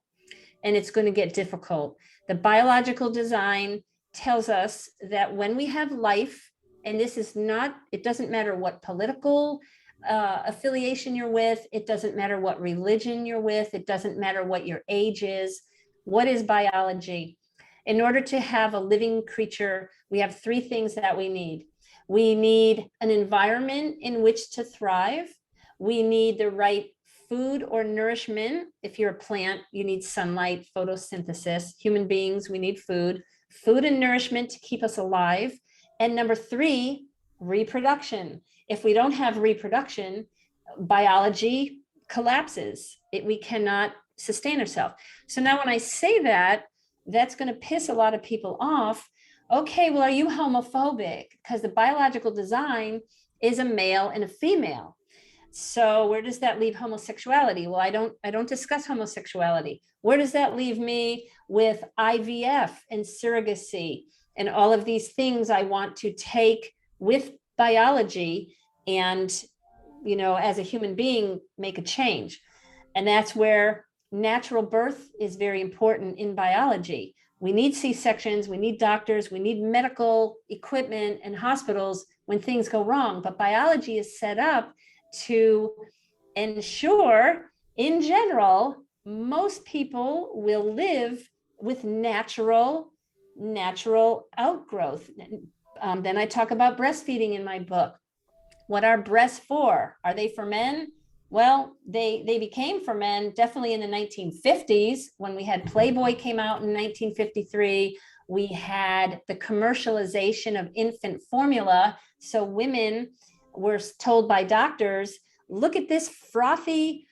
and it's going to get difficult. The biological design tells us that when we have life, and this is not, it doesn't matter what political affiliation you're with, it doesn't matter what religion you're with, it doesn't matter what your age is. What is biology? In order to have a living creature, we have three things that we need. We need an environment in which to thrive. We need the right food or nourishment. If you're a plant, you need sunlight, photosynthesis. Human beings, we need food and nourishment to keep us alive. And number three, reproduction. If we don't have reproduction, biology collapses. We cannot sustain ourselves. So now when I say that, that's going to piss a lot of people off. Okay, well, are you homophobic? Because the biological design is a male and a female. So where does that leave homosexuality? Well, I don't discuss homosexuality. Where does that leave me with IVF and surrogacy and all of these things I want to take with biology and, as a human being, make a change? And that's where natural birth is very important in biology. We need C-sections, we need doctors, we need medical equipment and hospitals when things go wrong. But biology is set up to ensure, in general, most people will live with natural outgrowth. Then I talk about breastfeeding in my book. What are breasts for? Are they for men? Well, they became for men definitely in the 1950s when we had Playboy came out in 1953. We had the commercialization of infant formula. So women were told by doctors, look at this frothy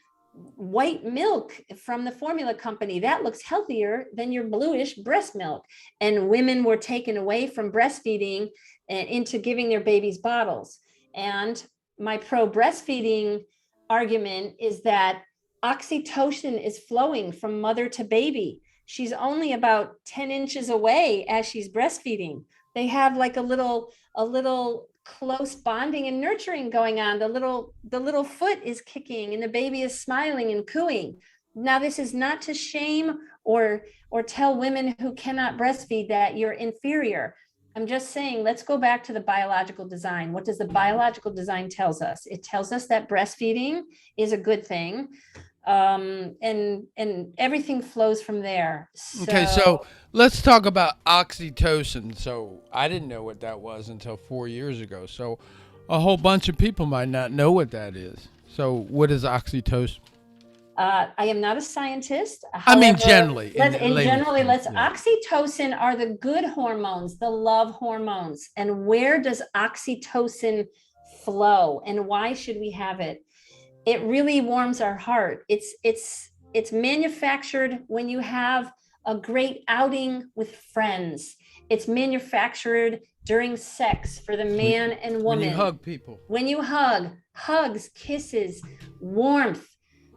white milk from the formula company. That looks healthier than your bluish breast milk. And women were taken away from breastfeeding and into giving their babies bottles. And my pro breastfeeding argument is that oxytocin is flowing from mother to baby. She's only about 10 inches away as she's breastfeeding. They have like a little close bonding and nurturing going on. The little foot is kicking and the baby is smiling and cooing. Now, this is not to shame or tell women who cannot breastfeed that you're inferior. I'm just saying, let's go back to the biological design. What does the biological design tells us? It tells us that breastfeeding is a good thing. And everything flows from there. Okay, so let's talk about oxytocin. So I didn't know what that was until 4 years ago. So a whole bunch of people might not know what that is. So what is oxytocin? I am not a scientist. I mean, However, generally, let's yeah. oxytocin are the good hormones, the love hormones. And where does oxytocin flow and why should we have it? It really warms our heart. It's manufactured when you have a great outing with friends. It's manufactured during sex for the man and woman. When you hug people. When you hug, hugs, kisses, warmth,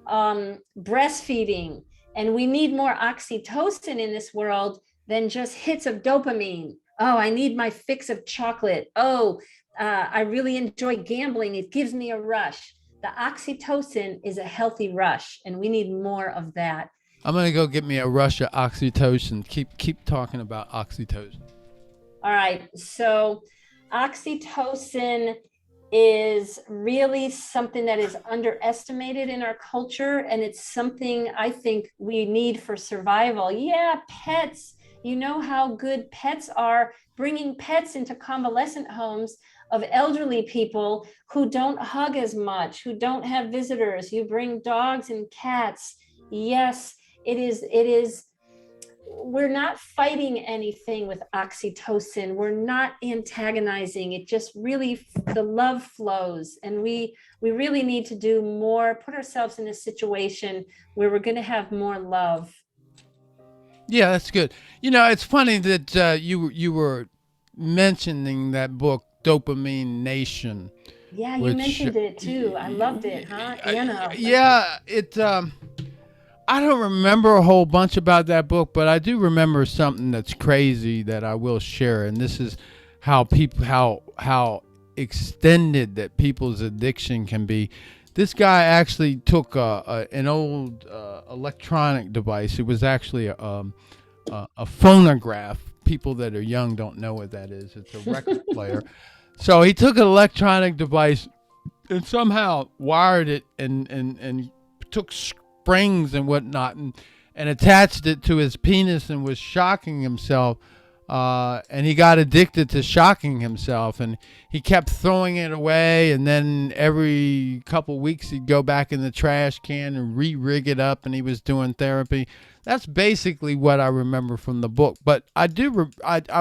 breastfeeding. And we need more oxytocin in this world than just hits of dopamine. Oh, I need my fix of chocolate. Oh, I really enjoy gambling. It gives me a rush. The oxytocin is a healthy rush, and we need more of that. I'm gonna go get me a rush of oxytocin. Keep talking about oxytocin. All right. So oxytocin is really something that is underestimated in our culture. And it's something I think we need for survival. Yeah, pets. You know how good pets are. Bringing pets into convalescent homes of elderly people who don't hug as much, who don't have visitors. You bring dogs and cats. Yes, it is we're not fighting anything with oxytocin. We're not antagonizing. It just really, the love flows. And we really need to do more, put ourselves in a situation where we're going to have more love. Yeah, that's good. You know, it's funny that you were mentioning that book, Dopamine Nation. Yeah, you mentioned it too. I loved it, huh? Anna. Yeah, I don't remember a whole bunch about that book, but I do remember something that's crazy that I will share, and this is how people how extended that people's addiction can be. This guy actually took an old electronic device. It was actually a phonograph. People that are young don't know what that is. It's a record player. So he took an electronic device and somehow wired it and took springs and whatnot and attached it to his penis and was shocking himself. And he got addicted to shocking himself, and he kept throwing it away. And then every couple weeks he'd go back in the trash can and re-rig it up, and he was doing therapy. That's basically what I remember from the book. But I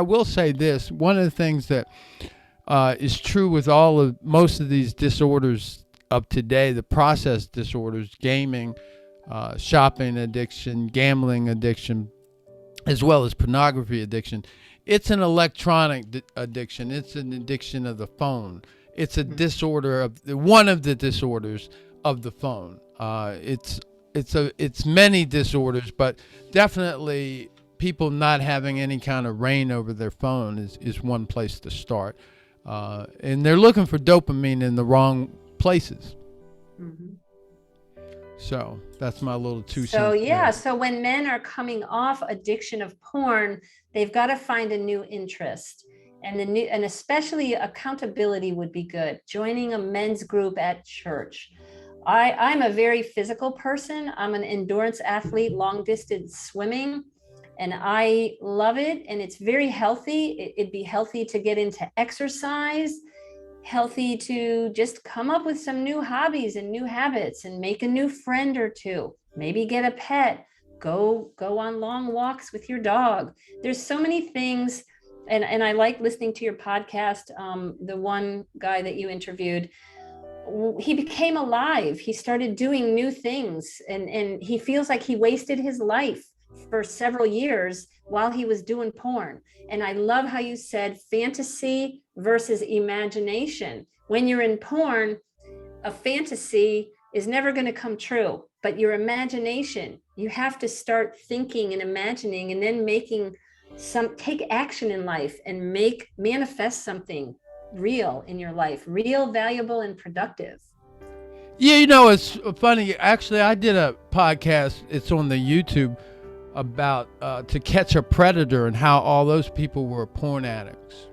will say this: one of the things that is true with most of these disorders of today, the process disorders, gaming, shopping addiction, gambling addiction, as well as pornography addiction. It's an electronic addiction. It's an addiction of the phone. It's a disorder of one of the disorders of the phone. It's many disorders, but definitely people not having any kind of reign over their phone is one place to start. And they're looking for dopamine in the wrong places. Mm-hmm. So that's my little 2 cents. So yeah, so when men are coming off addiction of porn, they've got to find a new interest. And especially accountability would be good. Joining a men's group at church. I'm a very physical person. I'm an endurance athlete, long distance swimming, and I love it. And it's very healthy. It'd be healthy to get into exercise, healthy to just come up with some new hobbies and new habits and make a new friend or two, maybe get a pet, go on long walks with your dog. There's so many things. And I like listening to your podcast. The one guy that you interviewed, he became alive. He started doing new things, and he feels like he wasted his life for several years while he was doing porn. And I love how you said fantasy versus imagination. When you're in porn, a fantasy is never going to come true, but your imagination, you have to start thinking and imagining and then take action in life and manifest something real in your life, real, valuable, and productive. Yeah, you know, it's funny. Actually, I did a podcast. It's on the YouTube about To Catch a Predator and how all those people were porn addicts,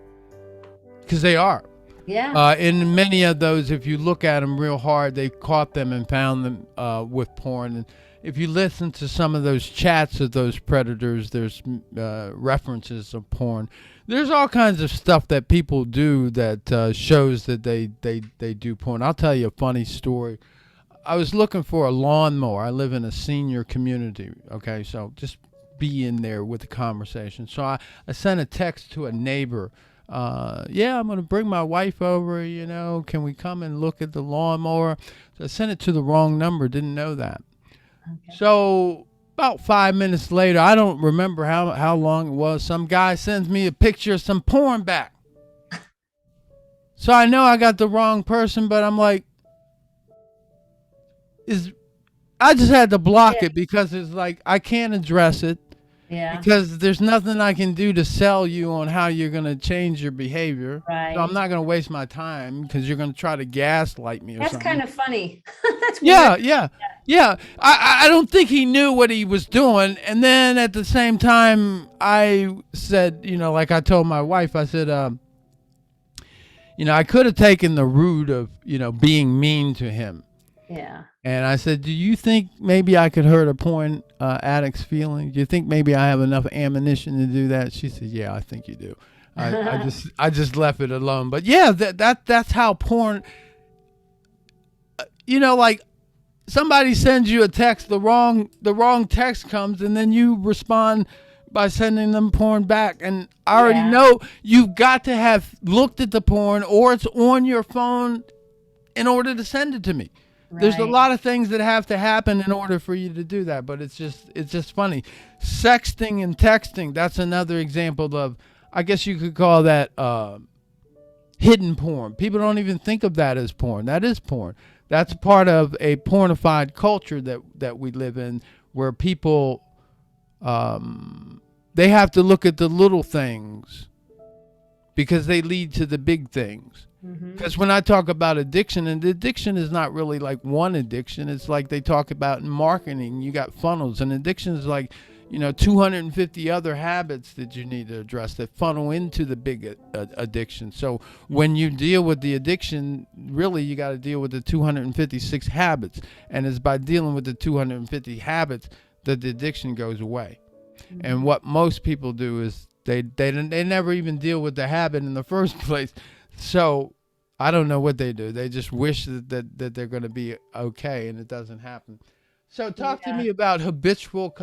because they are. Yeah. In many of those, if you look at them real hard, they caught them and found them with porn. And if you listen to some of those chats of those predators, there's references of porn. There's all kinds of stuff that people do that shows that they do porn. I'll tell you a funny story. I was looking for a lawnmower. I live in a senior community, okay? So just be in there with the conversation. So I sent a text to a neighbor. Yeah, I'm going to bring my wife over, can we come and look at the lawnmower? So I sent it to the wrong number, didn't know that. Okay. So about 5 minutes later, I don't remember how long it was, some guy sends me a picture of some porn back. So I know I got the wrong person, but I'm like, I just had to block it because it's like I can't address it. Yeah. Because there's nothing I can do to sell you on how you're going to change your behavior. Right. So I'm not going to waste my time because you're going to try to gaslight me or That's something. kind of funny. That's Yeah, weird. yeah. I don't think he knew what he was doing. And then at the same time, I said, like I told my wife, I said, I could have taken the route of, being mean to him. Yeah. And I said, do you think maybe I could hurt a porn addict's feeling? Do you think maybe I have enough ammunition to do that? She said, yeah, I think you do. I just left it alone. But yeah, that's how porn, like somebody sends you a text, the wrong text comes, and then you respond by sending them porn back. And I already know you've got to have looked at the porn or it's on your phone in order to send it to me. Right. There's a lot of things that have to happen in order for you to do that, but it's just funny. Sexting and texting, that's another example of, I guess you could call that hidden porn. People don't even think of that as porn. That is porn. That's part of a pornified culture that we live in, where people they have to look at the little things because they lead to the big things. Because when I talk about addiction, and addiction is not really like one addiction. It's like they talk about in marketing, you got funnels, and addiction is like, 250 other habits that you need to address that funnel into the big addiction. So when you deal with the addiction, really you got to deal with the 256 habits. And it's by dealing with the 250 habits that the addiction goes away. And what most people do is they never even deal with the habit in the first place. So I don't know what they do. They just wish that they're going to be okay, and it doesn't happen. So talk to me about habitual,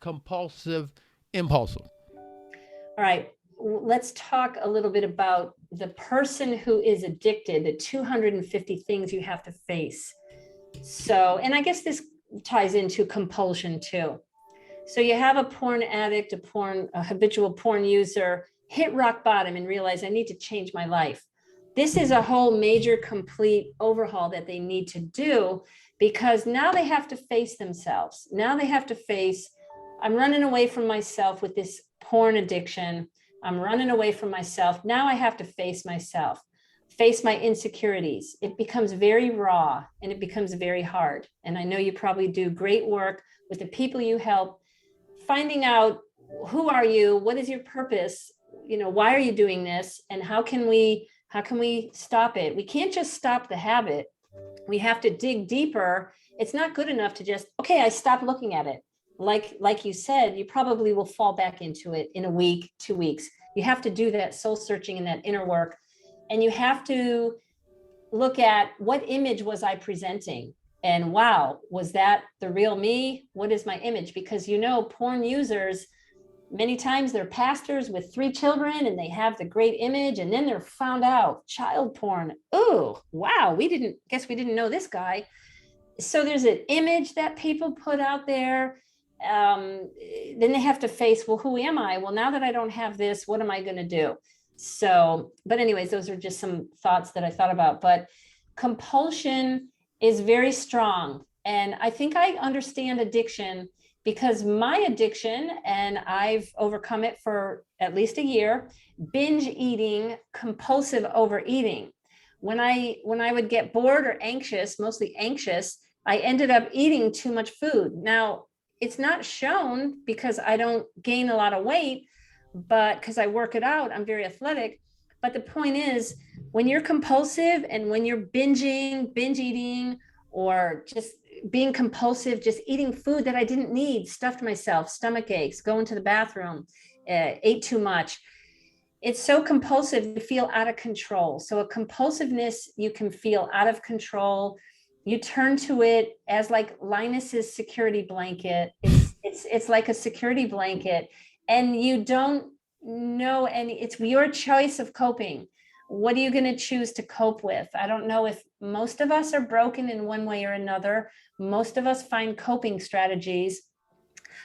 compulsive, impulsive. All right. Let's talk a little bit about the person who is addicted, the 250 things you have to face. So, and I guess this ties into compulsion too. So you have a porn addict, a habitual porn user, hit rock bottom and realize I need to change my life. This is a whole major, complete overhaul that they need to do, because now they have to face themselves. Now they have to face, I'm running away from myself with this porn addiction. I'm running away from myself. Now I have to face myself, face my insecurities. It becomes very raw and it becomes very hard. And I know you probably do great work with the people you help, finding out, who are you? What is your purpose? Why are you doing this? And how can we stop it? We can't just stop the habit. We have to dig deeper. It's not good enough to just, okay, I stopped looking at it. Like you said, you probably will fall back into it in a week, 2 weeks. You have to do that soul searching and that inner work. And you have to look at, what image was I presenting? And wow, was that the real me? What is my image? Because porn users, many times they're pastors with 3 children and they have the great image, and then they're found out child porn. Oh, wow. We didn't know this guy. So there's an image that people put out there. Then they have to face, well, who am I? Well, now that I don't have this, what am I going to do? So, but anyways, those are just some thoughts that I thought about. But compulsion is very strong. And I think I understand addiction, because my addiction, and I've overcome it for at least a year, binge eating, compulsive overeating. When I would get bored or anxious, mostly anxious, I ended up eating too much food. Now, it's not shown because I don't gain a lot of weight, but because I work it out, I'm very athletic. But the point is, when you're compulsive and when you're binge eating, or just being compulsive, just eating food that I didn't need, stuffed myself, stomach aches, going to the bathroom, ate too much. It's so compulsive, you feel out of control. So a compulsiveness, you can feel out of control. You turn to it as like Linus's security blanket. It's like a security blanket, and you don't know any. It's your choice of coping. What are you going to choose to cope with? I don't know if most of us are broken in one way or another. Most of us find coping strategies,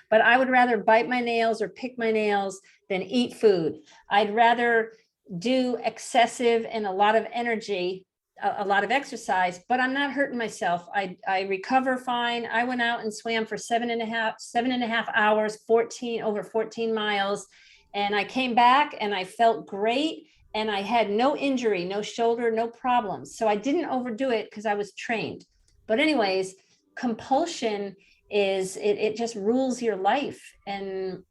but I would rather bite my nails or pick my nails than eat food. I'd rather do excessive and a lot of energy, a lot of exercise, but I'm not hurting myself. I recover fine. I went out and swam for 7.5 hours, over 14 miles. And I came back and I felt great. And I had no injury, no shoulder, no problems. So I didn't overdo it because I was trained. But anyways, compulsion is it just rules your life. And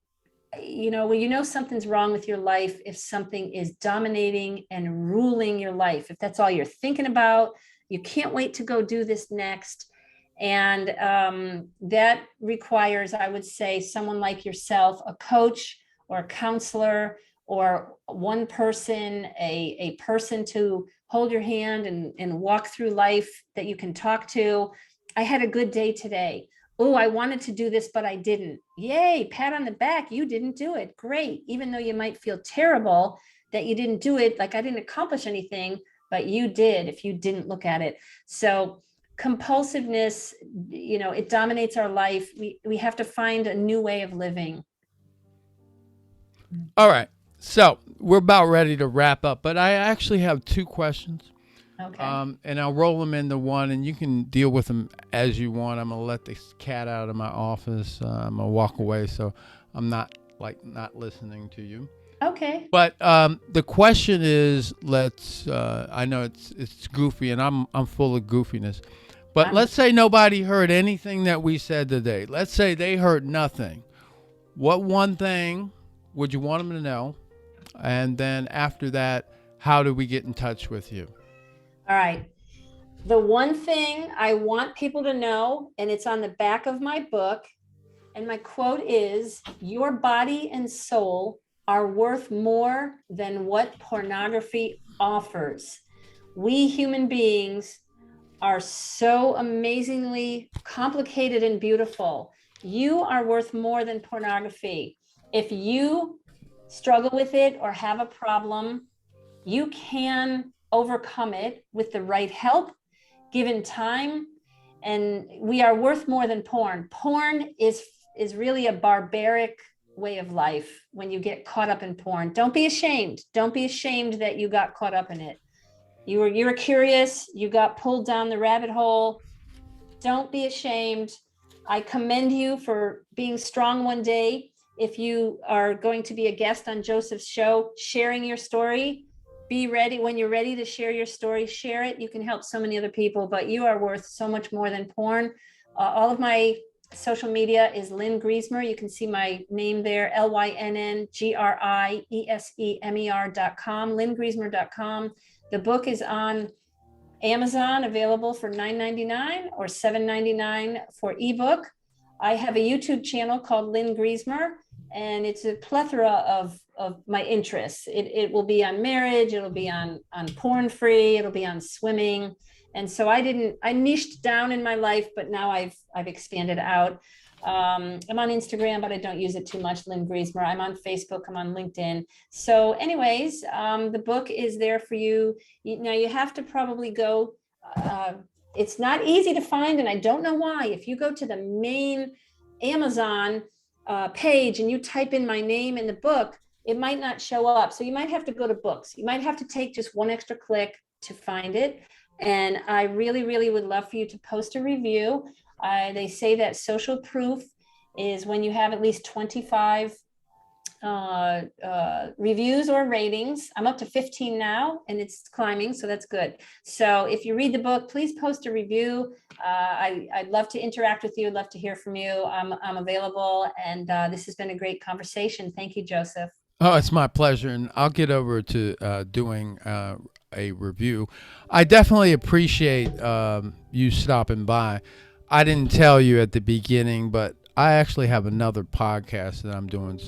when something's wrong with your life, if something is dominating and ruling your life, if that's all you're thinking about, you can't wait to go do this next. And that requires, I would say, someone like yourself, a coach or a counselor, or one person, a person to hold your hand and walk through life that you can talk to. I had a good day today. Oh, I wanted to do this, but I didn't. Yay, pat on the back. You didn't do it. Great. Even though you might feel terrible that you didn't do it, like I didn't accomplish anything, but you did if you didn't look at it. So compulsiveness, it dominates our life. We have to find a new way of living. All right. So we're about ready to wrap up, but I actually have two questions. Okay. And I'll roll them into one, and you can deal with them as you want. I'm gonna let this cat out of my office. I'm gonna walk away, so I'm not listening to you. Okay. But the question is, I know it's goofy, and I'm full of goofiness. But let's say nobody heard anything that we said today. Let's say they heard nothing. What one thing would you want them to know? And then after that, how do we get in touch with you? All right. The one thing I want people to know, and it's on the back of my book, and my quote is, your body and soul are worth more than what pornography offers. We human beings are so amazingly complicated and beautiful. You are worth more than pornography. If you struggle with it or have a problem, you can overcome it with the right help, given time. And we are worth more than porn. Porn is really a barbaric way of life when you get caught up in porn. Don't be ashamed. Don't be ashamed that you got caught up in it. You were curious, you got pulled down the rabbit hole. Don't be ashamed. I commend you for being strong one day. If you are going to be a guest on Joseph's show, sharing your story, be ready. When you're ready to share your story, share it. You can help so many other people, but you are worth so much more than porn. All of my social media is Lynn Griesemer. You can see my name there, LYNNGRIESEMER.com, LynnGriesemer.com. The book is on Amazon, available for $9.99 or $7.99 for ebook. I have a YouTube channel called Lynn Griesemer, and it's a plethora of my interests. It will be on marriage, it'll be on porn free, it'll be on swimming. And so I niched down in my life, but now I've expanded out. I'm on Instagram, but I don't use it too much, Lynn Griesemer. I'm on Facebook, I'm on LinkedIn. So anyways, the book is there for you. Now you have to probably go, it's not easy to find, and I don't know why. If you go to the main Amazon page and you type in my name in the book, it might not show up. So you might have to go to books. You might have to take just one extra click to find it. And I really, really would love for you to post a review. They say that social proof is when you have at least 25 reviews or ratings. I'm up to 15 now, and it's climbing, so that's good. So if you read the book, please post a review. I'd love to interact with you. I'd love to hear from you. I'm available, and this has been a great conversation. Thank you, Joseph. Oh, it's my pleasure, and I'll get over to doing a review. I definitely appreciate you stopping by. I didn't tell you at the beginning, but I actually have another podcast that I'm doing,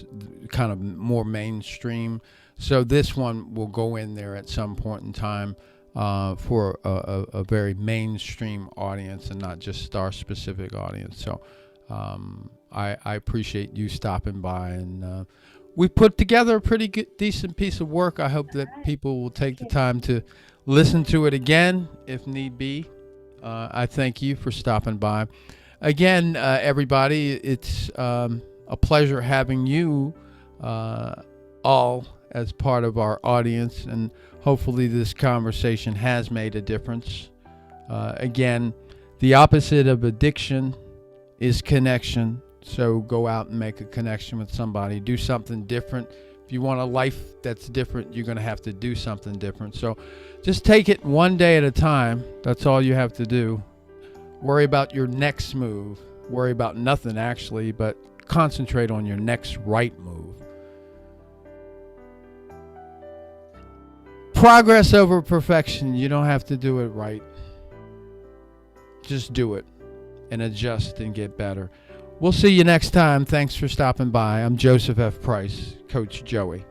kind of more mainstream. So this one will go in there at some point in time for a very mainstream audience and not just star-specific audience. So I appreciate you stopping by, and we put together a pretty good, decent piece of work. I hope that people will take the time to listen to it again if need be. I thank you for stopping by. Again, everybody, it's a pleasure having you all as part of our audience, and hopefully this conversation has made a difference. Again, the opposite of addiction is connection. So go out and make a connection with somebody. Do something different. If you want a life that's different, you're going to have to do something different. So just take it one day at a time. That's all you have to do. Worry about your next move. Worry about nothing, actually, but concentrate on your next right move. Progress over perfection. You don't have to do it right. Just do it and adjust and get better. We'll see you next time. Thanks for stopping by. I'm Joseph F. Price, Coach Joey.